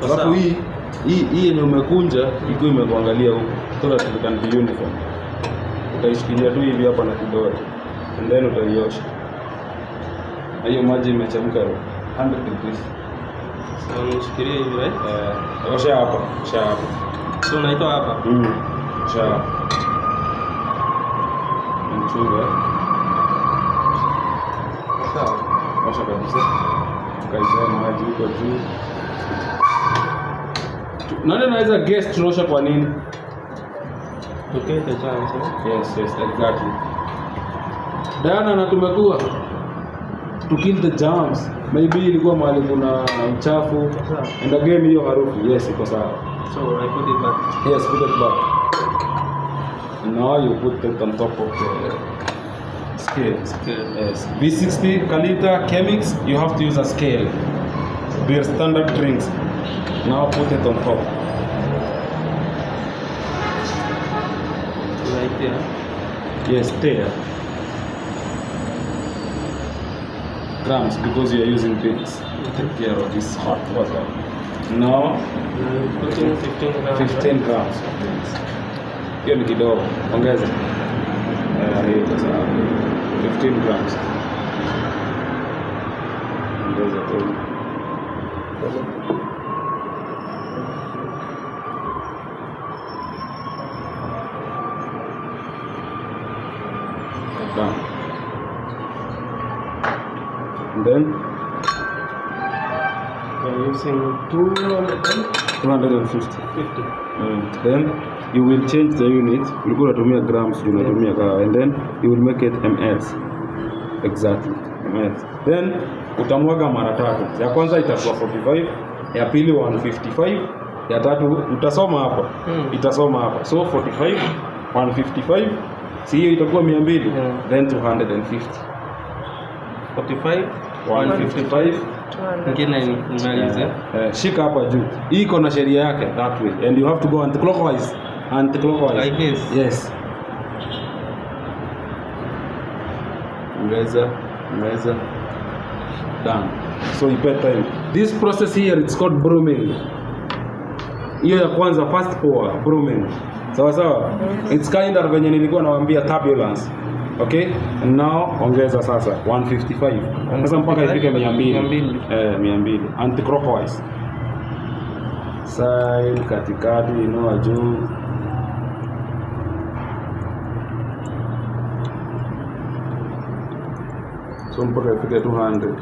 Alafu hii yenye umekunja iko imekuangalia huko. So that it can be uniform. Utaishikilia tu hivi hapa na kidole. And then utaiosha. Hiyo maji imechemka 100 degrees. So nishikilie hivi right? Osha hapa. So unaitoa hapa? Osha hapa. Mchunga. Sawa. Osha kabisa. Tukaizoa maji huko juu. Nani anaweza guess tunaosha kwa nini? Okay, the germs. Yes, exactly. Diana, na tumekuwa to kill the germs. Maybe ilikuwa mahali kuna uchafu. And again hiyo harufu. Yes, iko sawa. So I put it back. Yes, put it back. And now you put it on top of the scale. Yes. V60 Kalita Chemix, you have to use a scale. Their standard drinks. Now put it on top. Right there. Yes, there. Grams, because you are using beans. Take care of this hot water. Now, Putting 15 grams. 15 grams of beans. Hiyo ni kidogo. Ongeza. Hiyo kwa sababu 15 grams. Ongeza tena. Done. And then We're using 250. 50. Then you will change the unit. Ulikuwa unatumia grams, unatumia and then you will make it mls. Exactly, mls. Then utamwaga mara tatu. Ya kwanza itakuwa 45, ya pili 155, ya tatu utasoma hapa. Itasoma hapa. So 45, 155, si hiyo itakuwa 200, then 250. 45, 155. Ngine nimalize. Shika hapa juu. Hii iko na sheria yake that way, and you have to go anti-clockwise. Like this. Yes. Meza. Done. So you pay time. This process here, it's called brewing. Hiyo ya kwanza, first pour, brewing. Sawa. It's kind of venye nilikuwa nawaambia turbulence. Okay? And now ongeza sasa 155. Sasa mpaka ifike 200. 200. Anti-clockwise. Side katikati inoa juu. So mpaka ifike 200.